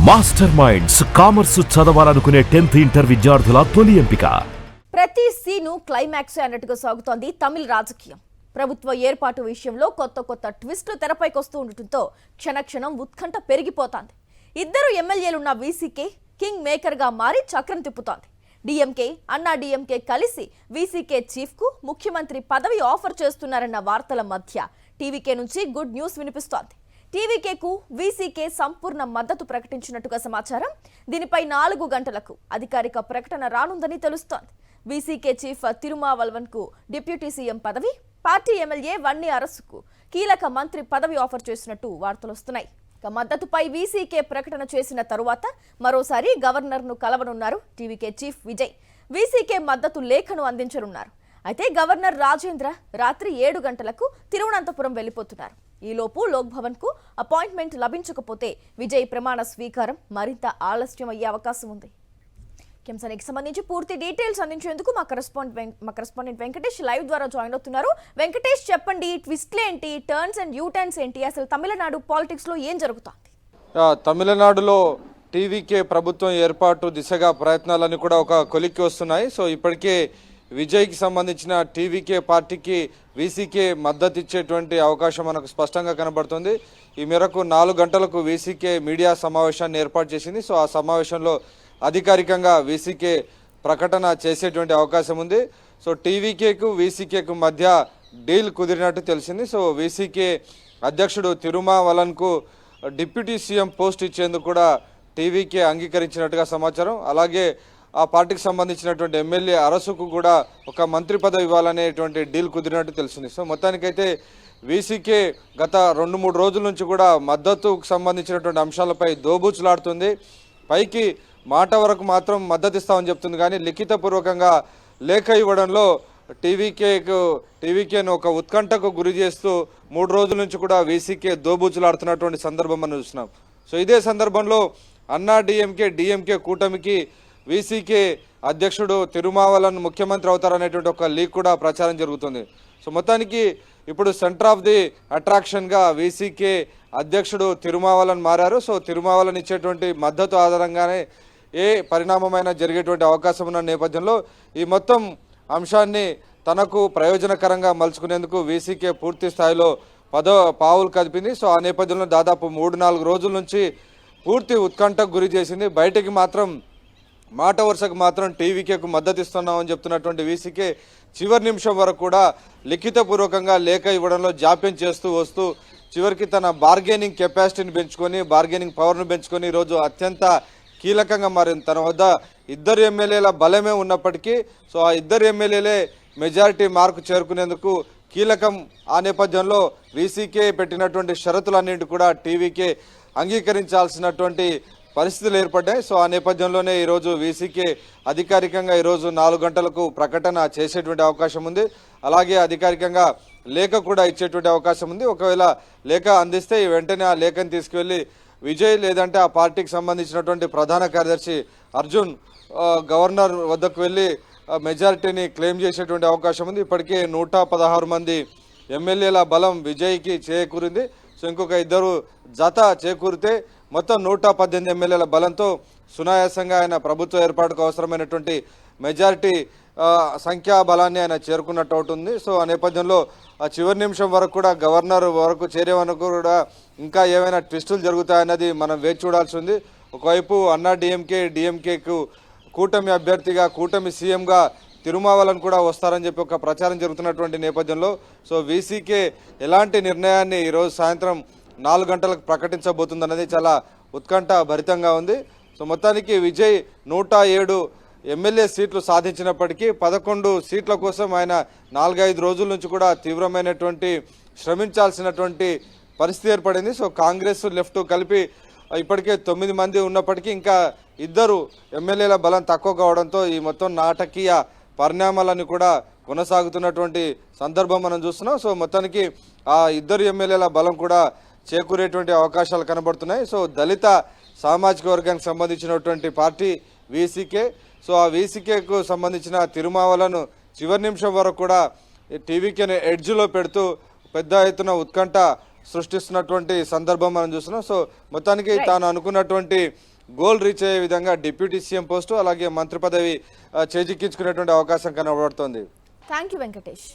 Master minds commerce చదవాలనుకునే 10th inter విద్యార్థుల తొలి ఎంపిక. ప్రతి సీను క్లైమాక్స్ అన్నట్టుగా సాగుతోంది తమిళ రాజకీయం. ప్రభుత్వ ఏర్పాటు విషయంలో కొత్త ట్విస్టులు తెరపైకి వస్తూ ఉండటంతో క్షణక్షణం ఉత్కంఠ పెరిగిపోతోంది. ఇద్దరు ఎమ్మెల్యేలున్న వీసీకే కింగ్ మేకర్ గా మారి చక్రం తిప్పుతోంది. డీఎంకే అన్నా డీఎంకే కలిసి వీసీకే చీఫ్ కు ముఖ్యమంత్రి పదవి ఆఫర్ చేస్తున్నారన్న వార్తల మధ్య టీవీకే నుంచి గుడ్ న్యూస్ వినిపిస్తోంది. టీవీకేకు వీసీకే సంపూర్ణ మద్దతు ప్రకటించినట్టుగా సమాచారం. దీనిపై 4 గంటలకు అధికారిక ప్రకటన రానుందని తెలుస్తోంది. వీసీకే చీఫ్ తిరుమావల్వన్ కు డిప్యూటీ సీఎం పదవి, పార్టీ ఎమ్మెల్యే వన్ని అరసుకు కీలక మంత్రి పదవి ఆఫర్ చేసినట్టు వార్తలొస్తున్నాయి. మద్దతుపై వీసీకే ప్రకటన చేసిన తరువాత మరోసారి గవర్నర్ను కలవనున్నారు టీవీకే చీఫ్ విజయ్. వీసీకే మద్దతు లేఖను అందించనున్నారు. అయితే గవర్నర్ రాజేంద్ర రాత్రి 7 గంటలకు తిరువనంతపురం వెళ్లిపోతున్నారు. ఈలోపు లోక్ భవన్ కు అపాయింట్మెంట్ లభించకపోతే విజయ్ ప్రమాణ స్వీకారం మరింత ఆలస్యం అయ్యే అవకాశం ఉంది. అంశానికి సంబంధించి పూర్తి డీటెయిల్స్ అందించేందుకు మా కరెస్పాండెంట్ వెంకటేష్ లైవ్ ద్వారా జాయిన్ అవుతున్నారు. వెంకటేష్, చెప్పండి, ట్విస్ట్లు ఏంటి, టర్న్స్ అండ్ యూ టర్న్స్ ఏంటి, అసలు తమిళనాడు పాలిటిక్స్ లో ఏం జరుగుతోంది? తమిళనాడులో టీవీకే ప్రభుత్వం ఏర్పాటు దిశగా ప్రయత్నాలన్నీ కూడా ఒక కొలిక్కి వస్తున్నాయి. సో ఇప్పటికే విజయ్కి సంబంధించిన టీవీకే పార్టీకి వీసీకే మద్దతు ఇచ్చేటువంటి అవకాశం మనకు స్పష్టంగా కనబడుతుంది. ఈ మేరకు 4 గంటలకు వీసీకే మీడియా సమావేశాన్ని ఏర్పాటు చేసింది. సో ఆ సమావేశంలో అధికారికంగా వీసీకే ప్రకటన చేసేటువంటి అవకాశం ఉంది. సో టీవీకేకు వీసీకేకు మధ్య డీల్ కుదిరినట్టు తెలిసింది. సో వీసీకే అధ్యక్షుడు తిరుమావలన్కు డిప్యూటీ సీఎం పోస్ట్ ఇచ్చేందుకు కూడా టీవీకే అంగీకరించినట్టుగా సమాచారం. అలాగే ఆ పార్టీకి సంబంధించినటువంటి ఎమ్మెల్యే అరసుకు కూడా ఒక మంత్రి పదవి ఇవ్వాలనేటువంటి డీల్ కుదిరినట్టు తెలిసింది. సో మొత్తానికైతే వీసీకే గత 2-3 రోజుల నుంచి కూడా మద్దతుకు సంబంధించినటువంటి అంశాలపై దోబూచులాడుతుంది. పైకి మాట వరకు మాత్రం మద్దతు ఇస్తామని చెప్తుంది, కానీ లిఖితపూర్వకంగా లేఖ ఇవ్వడంలో టీవీకేను ఒక ఉత్కంఠకు గురి చేస్తూ 3 రోజుల నుంచి కూడా వీసీకే దోబూచులాడుతున్నటువంటి సందర్భం మనం చూస్తున్నాం. సో ఇదే సందర్భంలో అన్నా డిఎంకే కూటమికి వీసీకే అధ్యక్షుడు తిరుమావలన్ ముఖ్యమంత్రి అవుతారనేటువంటి ఒక లీక్ కూడా ప్రచారం జరుగుతుంది. సో మొత్తానికి ఇప్పుడు సెంటర్ ఆఫ్ ది అట్రాక్షన్గా వీసీకే అధ్యక్షుడు తిరుమావలన్ మారారు. సో తిరుమావలన్ ఇచ్చేటువంటి మద్దతు ఆధారంగానే ఏ పరిణామమైనా జరిగేటువంటి అవకాశం ఉన్న నేపథ్యంలో ఈ మొత్తం అంశాన్ని తనకు ప్రయోజనకరంగా మలుచుకునేందుకు వీసీకే పూర్తి స్థాయిలో పావులు కదిపింది. సో ఆ నేపథ్యంలో దాదాపు 3-4 రోజుల నుంచి పూర్తి ఉత్కంఠకు గురి చేసింది. బయటికి మాత్రం మాట వరుసకు మాత్రం టీవీకేకు మద్దతు ఇస్తున్నామని చెప్తున్నటువంటి వీసీకే చివరి నిమిషం వరకు కూడా లిఖితపూర్వకంగా లేఖ ఇవ్వడంలో జాప్యం చేస్తూ వస్తూ చివరికి తన బార్గెనింగ్ కెపాసిటీని పెంచుకొని, బార్గెనింగ్ పవర్ను పెంచుకొని ఈరోజు అత్యంత కీలకంగా మారింది. తన వద్ద 2 ఎమ్మెల్యేల బలమే ఉన్నప్పటికీ సో ఆ 2 ఎమ్మెల్యేలే మెజారిటీ మార్కు చేరుకునేందుకు కీలకం. ఆ నేపథ్యంలో వీసీకే పెట్టినటువంటి షరతులన్నింటి కూడా టీవీకే అంగీకరించాల్సినటువంటి పరిస్థితులు ఏర్పడ్డాయి. సో ఆ నేపథ్యంలోనే ఈరోజు వీసీకే అధికారికంగా ఈరోజు 4 గంటలకు ప్రకటన చేసేటువంటి అవకాశం ఉంది. అలాగే అధికారికంగా లేఖ కూడా ఇచ్చేటువంటి అవకాశం ఉంది. ఒకవేళ లేఖ అందిస్తే వెంటనే ఆ లేఖను తీసుకువెళ్ళి విజయ్ లేదంటే ఆ పార్టీకి సంబంధించినటువంటి ప్రధాన కార్యదర్శి అర్జున్ గవర్నర్ వద్దకు వెళ్ళి మెజారిటీని క్లెయిమ్ చేసేటువంటి అవకాశం ఉంది. ఇప్పటికే 116 మంది ఎమ్మెల్యేల బలం విజయ్కి చేకూరింది. సో ఇంకొక 2 జత చేకూరితే మొత్తం 118 ఎమ్మెల్యేల బలంతో సునాయాసంగా ఆయన ప్రభుత్వ ఏర్పాటుకు అవసరమైనటువంటి మెజారిటీ సంఖ్యా బలాన్ని ఆయన చేరుకున్నట్టు అవుతుంది. సో ఆ నేపథ్యంలో ఆ చివరి నిమిషం వరకు కూడా గవర్నర్ వరకు చేరే వరకు కూడా ఇంకా ఏమైనా ట్విస్టులు జరుగుతాయన్నది మనం వేచి చూడాల్సి ఉంది. ఒకవైపు అన్నా డిఎంకేకు కూటమి అభ్యర్థిగా, కూటమి సీఎంగా తిరుమావలన్ కూడా వస్తారని చెప్పి ఒక ప్రచారం జరుగుతున్నటువంటి నేపథ్యంలో సో వీసీకే ఎలాంటి నిర్ణయాన్ని ఈరోజు సాయంత్రం 4 గంటలకు ప్రకటించబోతుందన్నది చాలా ఉత్కంఠ భరితంగా ఉంది. సో మొత్తానికి విజయ్ 107 ఎమ్మెల్యే సీట్లు సాధించినప్పటికీ 11 సీట్ల కోసం ఆయన 4-5 రోజుల నుంచి కూడా తీవ్రమైనటువంటి శ్రమించాల్సినటువంటి పరిస్థితి ఏర్పడింది. సో కాంగ్రెస్ లెఫ్ట్ కలిపి ఇప్పటికే 9 మంది ఉన్నప్పటికీ ఇంకా 2 ఎమ్మెల్యేల బలం తక్కువ కావడంతో ఈ మొత్తం నాటకీయ పరిణామాలను కూడా కొనసాగుతున్నటువంటి సందర్భం మనం చూస్తున్నాం. సో మొత్తానికి ఆ 2 ఎమ్మెల్యేల బలం కూడా చేకూరేటువంటి అవకాశాలు కనబడుతున్నాయి. సో దళిత సామాజిక వర్గానికి సంబంధించినటువంటి పార్టీ వీసీకే. సో ఆ వీసీకేకు సంబంధించిన తిరుమావలను చివరి నిమిషం వరకు కూడా టీవీకేని ఎడ్జ్లో పెడుతూ పెద్ద ఎత్తున ఉత్కంఠ సృష్టిస్తున్నటువంటి సందర్భం మనం చూస్తున్నాం. సో మొత్తానికి తాను అనుకున్నటువంటి గోల్ రీచ్ అయ్యే విధంగా డిప్యూటీ సీఎం పోస్టు అలాగే మంత్రి పదవి చేజిక్కించుకునేటువంటి అవకాశం కనబడుతోంది. Thank you Venkatesh.